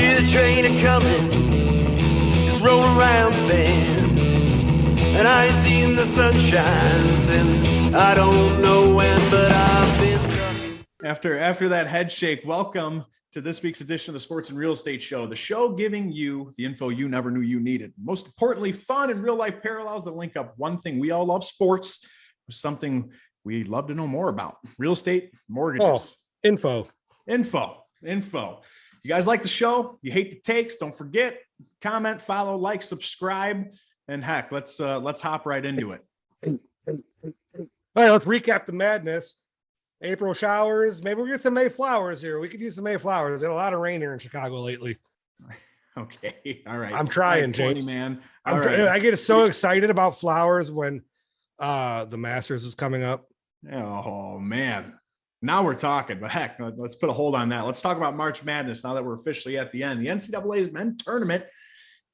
hear the train a-coming, it's rolling around the bend, and I ain't seen the sunshine since I don't know when, but I've been stuck. After that head shake, welcome to this week's edition of the Sports and Real Estate Show, the show giving you the info you never knew you needed. Most importantly, fun and real-life parallels that link up one thing we all love, sports, with something we love to know more about, real estate, mortgages. Info. You guys like the show? You hate the takes? Don't forget, comment, follow, like, subscribe, and heck, let's hop right into it. All right, let's recap the madness. April showers. Maybe we'll get some May flowers here. We could use some May flowers. There's a lot of rain here in Chicago lately. Okay. All right. I'm trying, James. Man. I get so excited about flowers when the Masters is coming up. Oh, man. Now we're talking, but heck, let's put a hold on that. Let's talk about March Madness now that we're officially at the end. The NCAA's men's tournament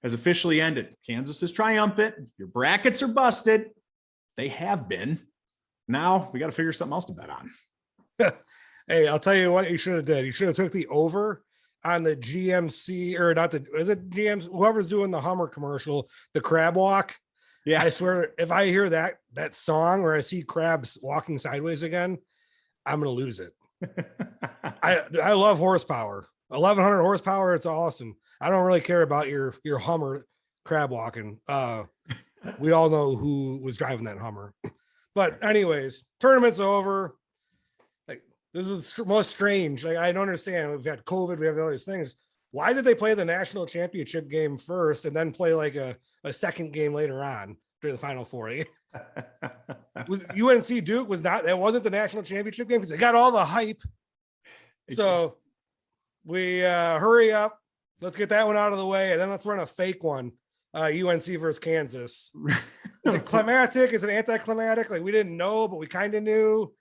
has officially ended. Kansas is triumphant. Your brackets are busted. They have been. Now we got to figure something else to bet on. Hey, I'll tell you what you should have did. You should have took the over on the GMC, or not the, is it GMC? Whoever's doing the Hummer commercial, the crab walk. Yeah. I swear, if I hear that song or I see crabs walking sideways again, I'm going to lose it. I love horsepower. 1,100 horsepower. It's awesome. I don't really care about your Hummer crab walking. We all know who was driving that Hummer. But anyways, tournament's over. Like, this is most strange. Like, I don't understand. We've had COVID. We have all these things. Why did they play the national championship game first and then play like a second game later on during the Final Four? Was UNC Duke that wasn't the national championship game because they got all the hype. So we hurry up. Let's get that one out of the way, and then let's run a fake one. UNC versus Kansas. Is it climatic? Is it anticlimactic? Like, we didn't know, but we kind of knew.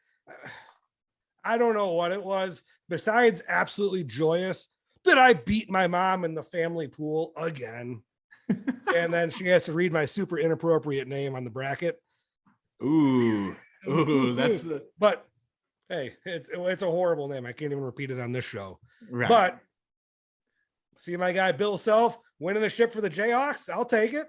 I don't know what it was. Besides absolutely joyous that I beat my mom in the family pool again. And then she has to read my super inappropriate name on the bracket. Ooh, that's the. But hey, it's a horrible name. I can't even repeat it on this show. Right. But see my guy Bill Self winning a ship for the Jayhawks. I'll take it.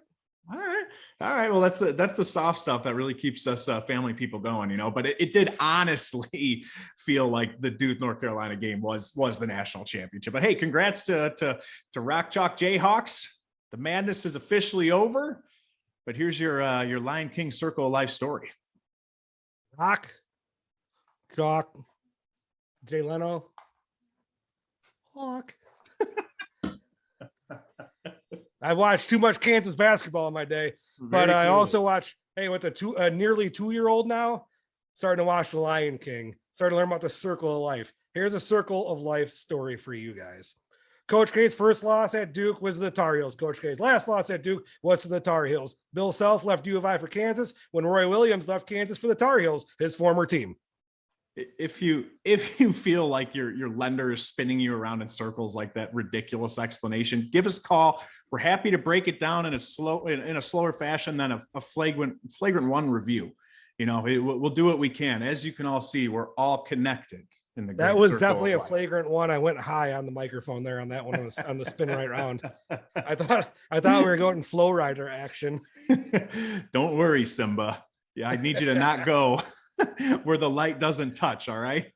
All right. Well, that's the soft stuff that really keeps us family people going, you know. But it did honestly feel like the Duke North Carolina game was the national championship. But hey, congrats to Rock Chalk Jayhawks. The madness is officially over. But here's your Lion King Circle of Life story. Rock Chalk Jay Leno Hawk. I've watched too much Kansas basketball in my day, but I also watch, with a nearly 2-year-old now, starting to watch The Lion King, starting to learn about the Circle of Life. Here's a Circle of Life story for you guys. Coach K's first loss at Duke was the Tar Heels. Coach K's last loss at Duke was to the Tar Heels. Bill Self left U of I for Kansas when Roy Williams left Kansas for the Tar Heels, his former team. If you feel like your lender is spinning you around in circles like that ridiculous explanation, give us a call. We're happy to break it down in a slower fashion than a flagrant one review. You know, we'll do what we can. As you can all see, we're all connected in the. That was definitely a flagrant one. I went high on the microphone there on that one on the spin right round. I thought we were going flow rider action. Don't worry, Simba. Yeah, I need you to not go where the light doesn't touch. All right.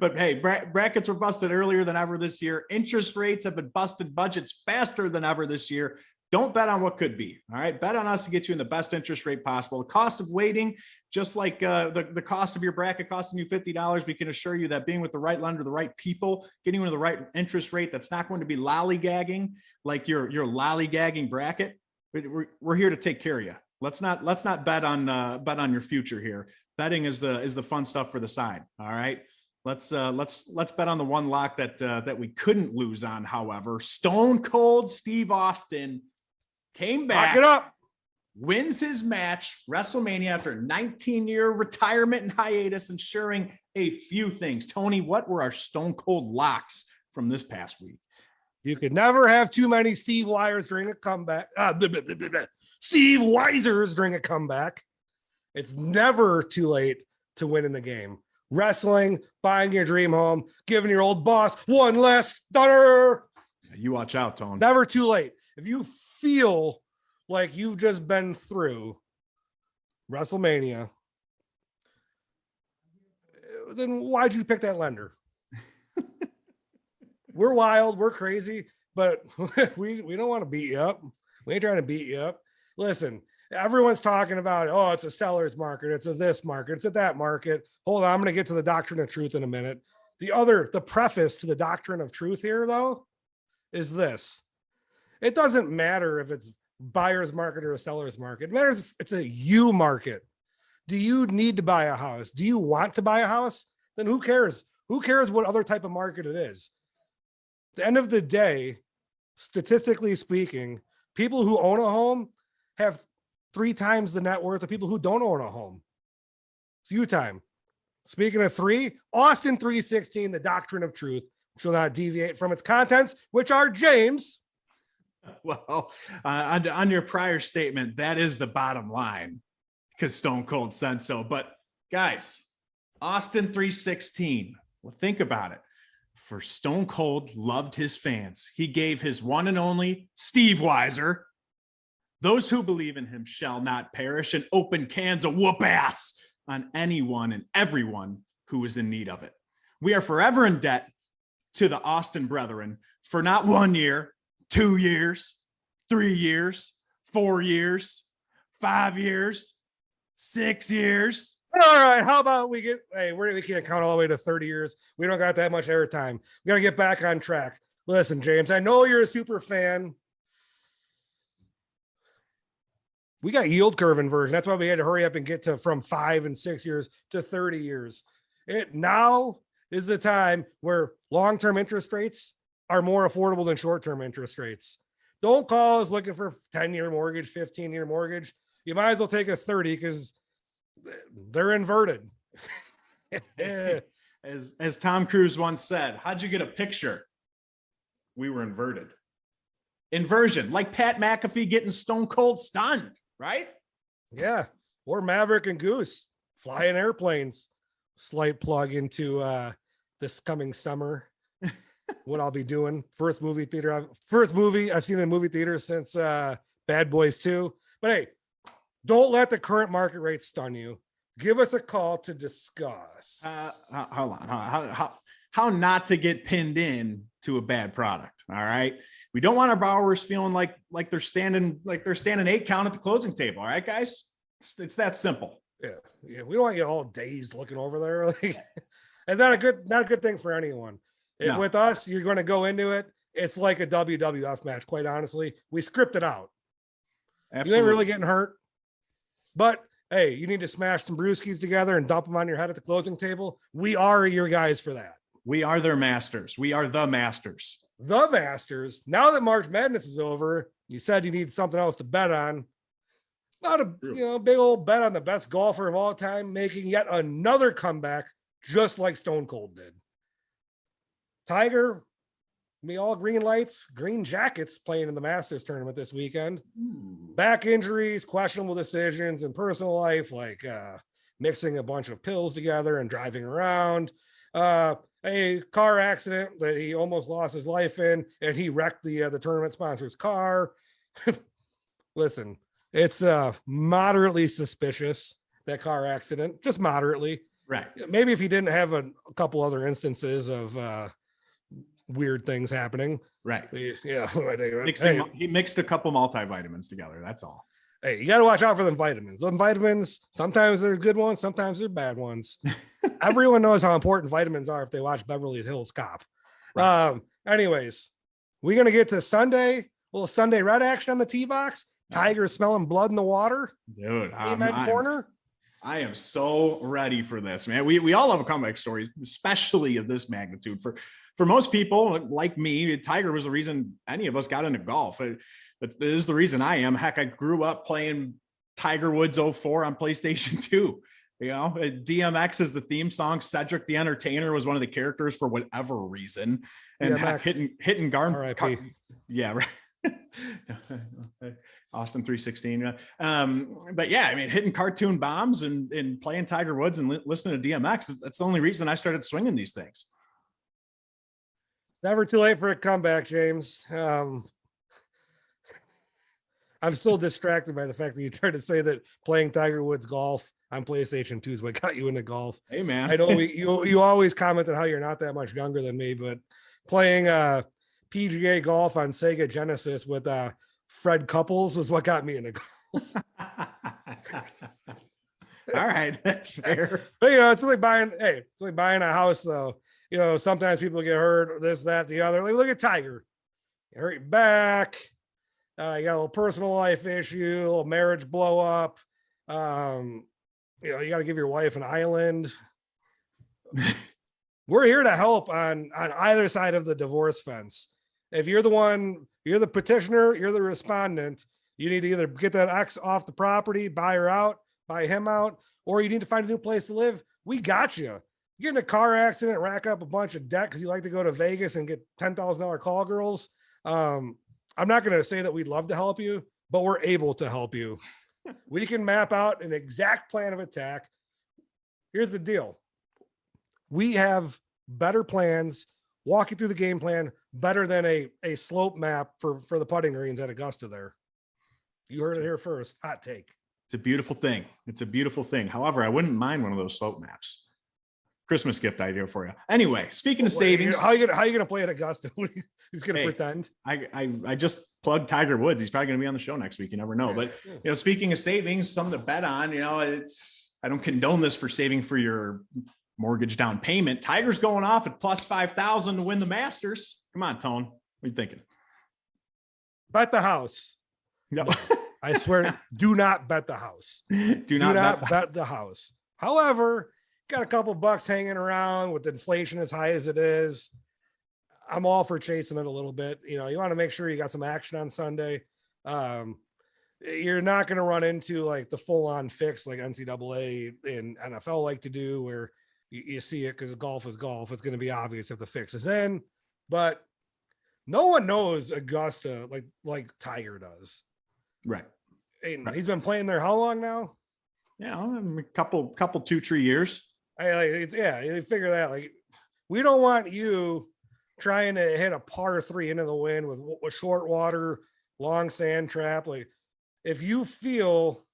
But hey, brackets were busted earlier than ever this year. Interest rates have been busted, budgets faster than ever this year. Don't bet on what could be. All right. Bet on us to get you in the best interest rate possible. The cost of waiting, just like the cost of your bracket costing you $50, we can assure you that being with the right lender, the right people, getting into the right interest rate, that's not going to be lollygagging like your lollygagging bracket. We're here to take care of you. Let's not bet on your future here. Betting is the fun stuff for the side. All right. Let's bet on the one lock that we couldn't lose on. However, Stone Cold Steve Austin came back, lock it up, wins his match, WrestleMania, after a 19-year retirement and hiatus, ensuring a few things. Tony, what were our Stone Cold locks from this past week? You could never have too many Steve Weisers during a comeback. Steve Weisers during a comeback. It's never too late to win in the game. wrestling, buying your dream home, giving your old boss one last stunner. You watch out, Tone. Never too late. If you feel like you've just been through WrestleMania, then why'd you pick that lender? We're wild, we're crazy, but we don't want to beat you up. We ain't trying to beat you up. Listen, everyone's talking about, oh, it's a seller's market, it's a this market, it's a that market. Hold on, I'm going to get to the doctrine of truth in a minute. The preface to the doctrine of truth here, though, is this. It doesn't matter if it's buyer's market or a seller's market. It matters if it's a you market. Do you need to buy a house? Do you want to buy a house? Then who cares? Who cares what other type of market it is? At the end of the day, statistically speaking, people who own a home have 3 times the net worth of people who don't own a home. It's you time. Speaking of 3, Austin 3:16, the doctrine of truth shall not deviate from its contents, which are James. Well, on your prior statement, that is the bottom line because Stone Cold said so. But guys, Austin 3:16, well, think about it. For Stone Cold loved his fans. He gave his one and only Steve Weiser. Those who believe in him shall not perish, and open cans of whoop ass on anyone and everyone who is in need of it. We are forever in debt to the Austin brethren for not 1 year, 2 years, 3 years, 4 years, 5 years, 6 years. All right, how about we can't count all the way to 30 years. We don't got that much airtime. We got to get back on track. Listen, James, I know you're a super fan. We got yield curve inversion. That's why we had to hurry up and get to from 5 and 6 years to 30 years. It now is the time where long-term interest rates are more affordable than short-term interest rates. Don't call us looking for 10-year mortgage, 15-year mortgage. You might as well take a 30 because they're inverted. As Tom Cruise once said, how'd you get a picture? We were inverted. Inversion, like Pat McAfee getting Stone Cold stunned, right? Yeah. Or Maverick and Goose flying airplanes. Slight plug into this coming summer. What I'll be doing. First movie I've seen in a movie theater since Bad Boys 2. But hey, don't let the current market rate stun you. Give us a call to discuss. Hold on. How not to get pinned in to a bad product. All right. We don't want our borrowers feeling like they're standing 8 count at the closing table. All right, guys. It's that simple. Yeah. We don't want you all dazed looking over there. Like, it's not a good thing for anyone. No. With us, you're going to go into it. It's like a WWF match. Quite honestly, we script it out. Absolutely. You ain't really getting hurt. But hey, you need to smash some brewskis together and dump them on your head at the closing table. We are your guys for that. We are their masters. We are the masters. The masters. Now that March Madness is over, you said you need something else to bet on. Not a big old bet on the best golfer of all time, making yet another comeback, just like Stone Cold did. Tiger, me all green lights, green jackets playing in the Masters tournament this weekend. Back injuries, questionable decisions in personal life, like mixing a bunch of pills together and driving around. A car accident that he almost lost his life in, and he wrecked the tournament sponsor's car. Listen, it's moderately suspicious, that car accident, just moderately. Right. Maybe if he didn't have a couple other instances of weird things happening. Right. Yeah. He mixed a couple multivitamins together. That's all. Hey, you got to watch out for them vitamins. Them vitamins, sometimes they're good ones, sometimes they're bad ones. Everyone knows how important vitamins are if they watch Beverly Hills Cop. Right. Anyways, we're going to get to Sunday, a little Sunday red action on the tee box. Tiger smelling blood in the water. Dude, corner. I am so ready for this, man. We all love a comeback story, especially of this magnitude. For most people like me, Tiger was the reason any of us got into golf. It is the reason I am. Heck, I grew up playing Tiger Woods 04 on PlayStation 2. You know, DMX is the theme song. Cedric the Entertainer was one of the characters for whatever reason. And heck, hitting Garn. R.I.P. Yeah, right. Austin 316. But yeah, I mean, hitting cartoon bombs and playing Tiger Woods and listening to DMX. That's the only reason I started swinging these things. It's never too late for a comeback, James. I'm still distracted by the fact that you tried to say that playing Tiger Woods golf on PlayStation 2 is what got you into golf. Hey, man. I know you always commented how you're not that much younger than me, but playing PGA golf on Sega Genesis with Fred Couples was what got me into golf. All right, that's fair. But it's like buying a house though. Sometimes people get hurt, this, that, the other. Like, look at Tiger. You hurt your back. You got a little personal life issue, a little marriage blow up. You got to give your wife an island. We're here to help on either side of the divorce fence. If you're the petitioner, you're the respondent, you need to either get that ex off the property, buy her out, buy him out, or you need to find a new place to live. We got you. You get in a car accident, rack up a bunch of debt because you like to go to Vegas and get $10,000 call girls. I'm not going to say that we'd love to help you, but we're able to help you. We can map out an exact plan of attack. Here's the deal. We have better plans, walk you through the game plan better than a slope map for the putting greens at Augusta there. You heard it here first. Hot take. It's a beautiful thing. It's a beautiful thing. However, I wouldn't mind one of those slope maps. Christmas gift idea for you. Anyway, speaking of savings, how you gonna play at Augusta? He's gonna pretend. I just plugged Tiger Woods. He's probably gonna be on the show next week. You never know. But speaking of savings, something to bet on. I don't condone this for saving for your mortgage down payment. Tiger's going off at plus 5,000 to win the Masters. Come on, Tone. What are you thinking? Bet the house. No, I swear, do not bet the house. Do not bet the house. However, got a couple bucks hanging around with inflation as high as it is. I'm all for chasing it a little bit. You want to make sure you got some action on Sunday. You're not going to run into like the full on fix like NCAA and NFL like to do where you see it because golf is golf. It's going to be obvious if the fix is in, but no one knows Augusta like Tiger does. Right. And he's been playing there how long now? Yeah, a couple 2-3 years. You figure that like we don't want you trying to hit a par 3 into the wind with short water, long sand trap. Like if you feel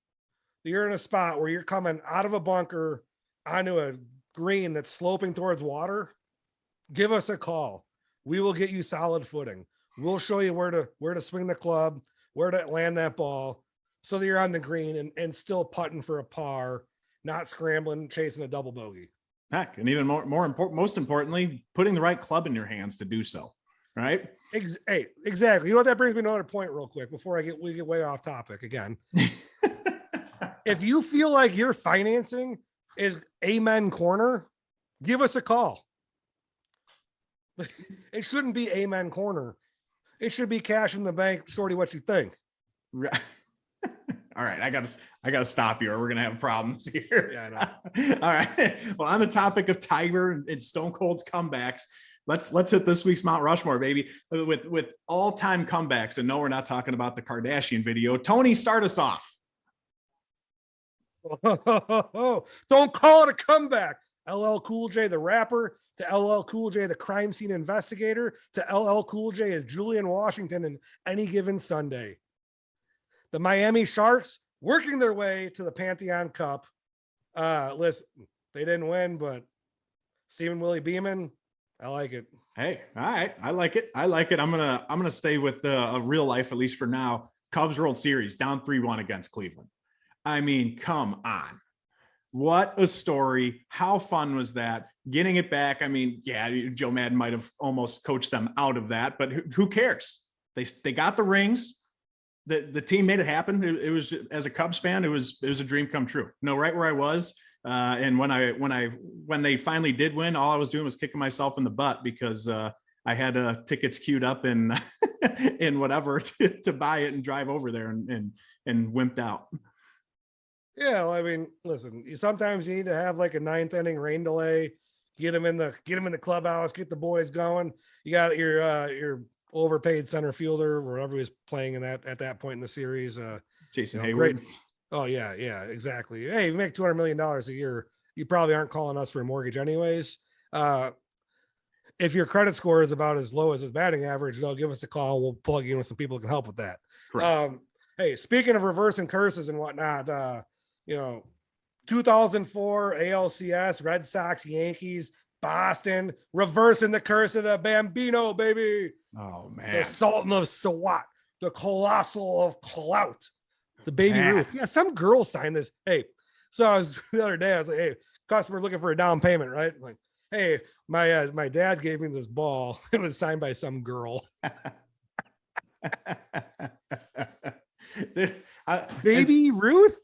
that you're in a spot where you're coming out of a bunker onto a green that's sloping towards water, give us a call. We will get you solid footing. We'll show you where to swing the club, where to land that ball so that you're on the green and still putting for a par, not scrambling, chasing a double bogey. Heck, and even more important, most importantly, putting the right club in your hands to do so. Right? Hey, exactly. You know what? That brings me to another point real quick before we get way off topic again. If you feel like your financing is Amen Corner, give us a call. It shouldn't be Amen Corner. It should be cash in the bank. Shorty, what you think? Right. All right, I gotta stop you, or we're gonna have problems here. Yeah, I know. All right. Well, on the topic of Tiger and Stone Cold's comebacks, let's hit this week's Mount Rushmore, baby, with all-time comebacks. And no, we're not talking about the Kardashian video. Tony, start us off. Don't call it a comeback. LL Cool J, the rapper, to LL Cool J, the crime scene investigator, to LL Cool J as Julian Washington in Any Given Sunday. The Miami Sharks working their way to the Pantheon Cup. Listen, they didn't win, but Stephen Willie Beeman, I like it. Hey, all right, I like it. I'm gonna stay with a real life, at least for now. Cubs World Series down 3-1 against Cleveland. I mean, come on. What a story. How fun was that? Getting it back. I mean, yeah, Joe Madden might have almost coached them out of that, but who cares? They got the rings. The team made it happen. It was, as a Cubs fan, it was a dream come true. Right where I was. And when they finally did win, all I was doing was kicking myself in the butt because I had tickets queued up in whatever to buy it and drive over there and wimped out. Yeah, well, I mean, listen, sometimes you need to have like a 9th inning rain delay, get them in the clubhouse, get the boys going. You got your overpaid center fielder, wherever he was playing in that at that point in the series. Jason you know, Hayward. great. Oh yeah, exactly. Hey, you make $200 million a year, you probably aren't calling us for a mortgage anyways. If your credit score is about as low as his batting average, they'll give us a call. We'll plug you in with some people who can help with that. Hey, speaking of reversing curses and whatnot, 2004 ALCS, Red Sox, Yankees, Boston, reversing the curse of the Bambino, baby. Oh, man. The Sultan of Sawat, the Colossal of Clout, the Baby Ruth. Yeah, some girl signed this. Hey, so I was the other day, I was like, hey, customer looking for a down payment, right? I'm like, hey, my dad gave me this ball. It was signed by some girl. Baby Ruth.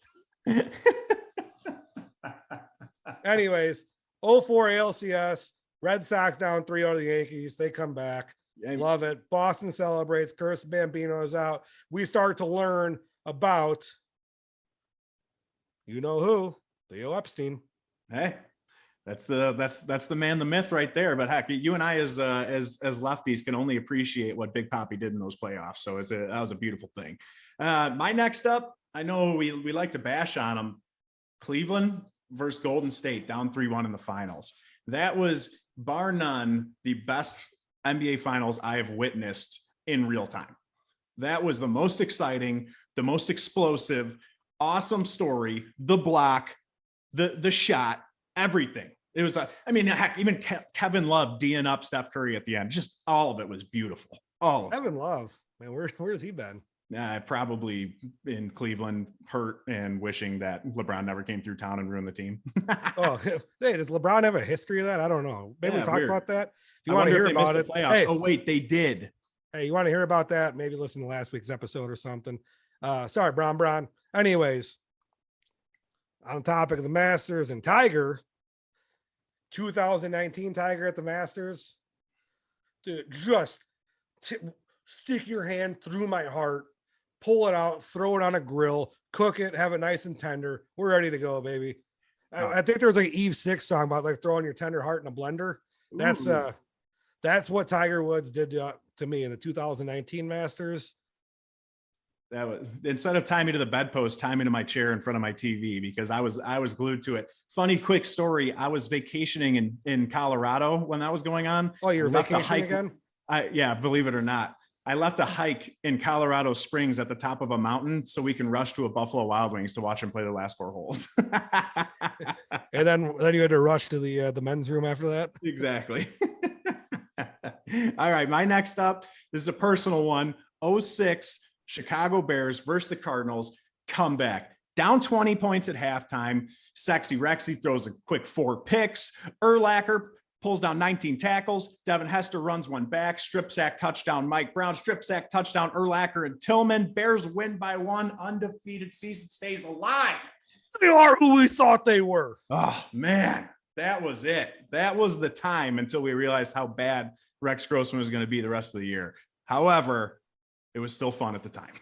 Anyways, 04 ALCS, Red Sox down 3-0 to the Yankees. They come back. Love it. Boston celebrates. Curse Bambino is out. We start to learn about you know who, Leo Epstein. Hey, that's the man, the myth right there. But heck, you and I as lefties can only appreciate what Big Papi did in those playoffs. So that was a beautiful thing. My next up, I know we like to bash on them. Cleveland versus Golden State, down 3-1 in the finals. That was bar none the best NBA finals I have witnessed in real time. That was the most exciting, the most explosive, awesome story, the block, the shot, everything. It was, heck, even Kevin Love D'ing up Steph Curry at the end. Just all of it was beautiful. All of it. Kevin Love, man, where's he been? Probably in Cleveland, hurt and wishing that LeBron never came through town and ruined the team. Oh, hey, does LeBron have a history of that? I don't know. Maybe we talk about that. If you I want to hear about it, hey, oh wait, they did. Hey, you want to hear about that? Maybe listen to last week's episode or something. Sorry, Bron. Anyways, on the topic of the Masters and Tiger, 2019 Tiger at the Masters, dude, just stick your hand through my heart, pull it out, throw it on a grill, cook it, have it nice and tender. We're ready to go, baby. I think there was like an Eve 6 song about like throwing your tender heart in a blender. That's what Tiger Woods did to me in the 2019 Masters. That was, instead of tying me to the bedpost, tie me to my chair in front of my TV because I was glued to it. Funny quick story. I was vacationing in Colorado when that was going on. Oh, you're vacationing again? Yeah, believe it or not. I left a hike in Colorado Springs at the top of a mountain so we can rush to a Buffalo Wild Wings to watch them play the last 4 holes. And then you had to rush to the men's room after that. Exactly. All right. My next up, this is a personal one. 06 Chicago Bears versus the Cardinals. Comeback. Down 20 points at halftime. Sexy Rexy throws a quick 4 picks. Urlacher pulls down 19 tackles. Devin Hester runs one back. Strip sack touchdown Mike Brown. Strip sack touchdown Urlacher and Tillman. Bears win by 1. Undefeated season stays alive. They are who we thought they were. Oh, man. That was it. That was the time until we realized how bad Rex Grossman was going to be the rest of the year. However, it was still fun at the time.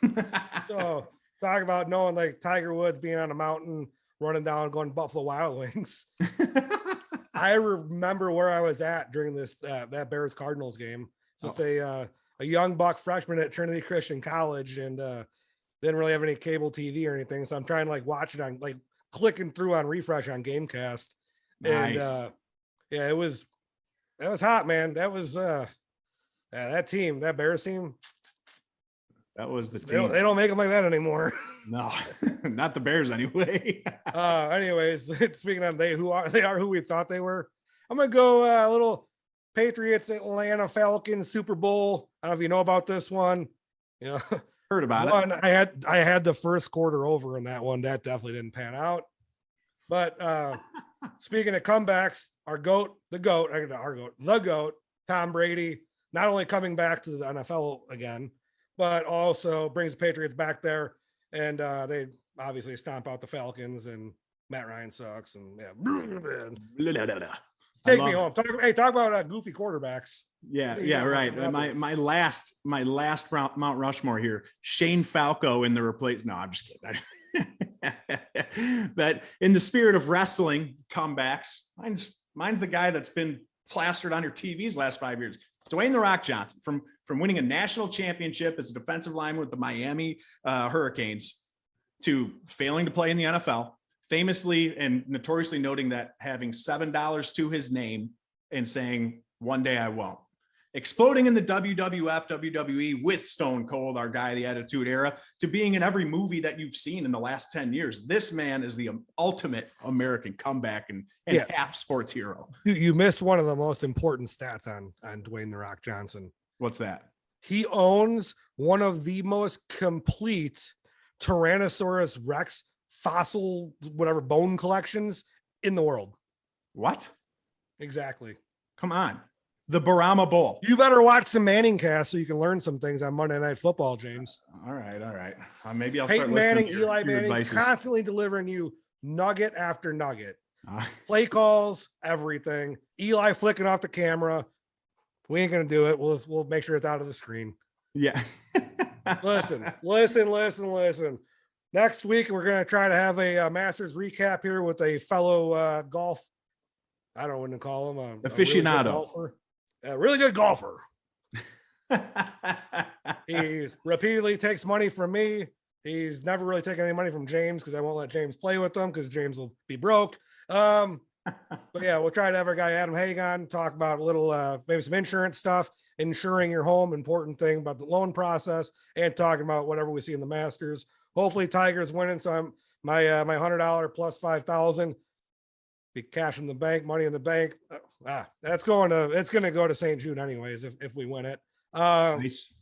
So talk about knowing like Tiger Woods being on a mountain, running down, going to Buffalo Wild Wings. I remember where I was at during this that Bears Cardinals game. It's just a young buck freshman at Trinity Christian College, and didn't really have any cable TV or anything. So I'm trying to like watch it on like clicking through on refresh on Gamecast. Nice. And that was hot, man. That was that team, that Bears team. That was the team. They don't make them like that anymore. No, not the Bears anyway. Anyways, speaking of they are who we thought they were. I'm gonna go a little Patriots Atlanta Falcons Super Bowl. I don't know if you know about this one. You know, heard about it. I had the first quarter over in that one. That definitely didn't pan out. But speaking of comebacks, the GOAT, Tom Brady, not only coming back to the NFL again, but also brings the Patriots back there, and they obviously stomp out the Falcons, and Matt Ryan sucks, and take me home. Talk about goofy quarterbacks. Yeah, right. My last Mount Rushmore here, Shane Falco in the replace. No, I'm just kidding. But in the spirit of wrestling comebacks, mine's the guy that's been plastered on your TVs last 5 years. Dwayne The Rock Johnson from from winning a national championship as a defensive lineman with the Miami Hurricanes to failing to play in the NFL, famously and notoriously noting that having $7 to his name and saying, one day I won't. Exploding in the WWF, WWE with Stone Cold, our guy, the Attitude Era, to being in every movie that you've seen in the last 10 years. This man is the ultimate American comeback and half sports hero. You missed one of the most important stats on Dwayne "The Rock" Johnson. What's that? He owns one of the most complete Tyrannosaurus Rex fossil, whatever, bone collections in the world. What? Exactly. Come on. The Barama Bowl. You better watch some Manning cast so you can learn some things on Monday Night Football, James. All right. Maybe I'll start Peyton listening Manning, to Eli your Manning, advices. constantly delivering you nugget after nugget. Play calls, everything. Eli flicking off the camera. We ain't gonna do it. We'll make sure it's out of the screen. Yeah. Listen. Next week we're gonna try to have a Masters recap here with a fellow golf. I don't know what to call him. Aficionado. A really good golfer. He repeatedly takes money from me. He's never really taken any money from James because I won't let James play with them because James will be broke. But yeah, we'll try to have our guy Adam Hagan talk about a little maybe some insurance stuff, insuring your home, important thing about the loan process, and talking about whatever we see in the Masters. Hopefully Tiger's winning. So I'm my $100 plus 5,000. Be cash in the bank, money in the bank. It's going to go to St. Jude anyways if we win it. Nice.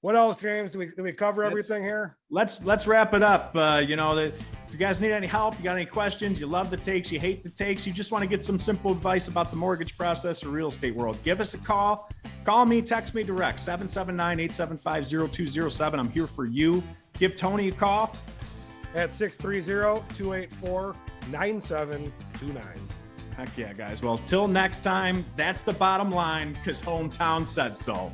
What else, James? Do we cover everything here? Let's wrap it up. That if you guys need any help, you got any questions, you love the takes, you hate the takes, you just want to get some simple advice about the mortgage process or real estate world, give us a call. Call me, text me direct, 779-875-0207. I'm here for you. Give Tony a call at 630-284-9729. Heck yeah, guys. Well, till next time, that's the bottom line because hometown said so.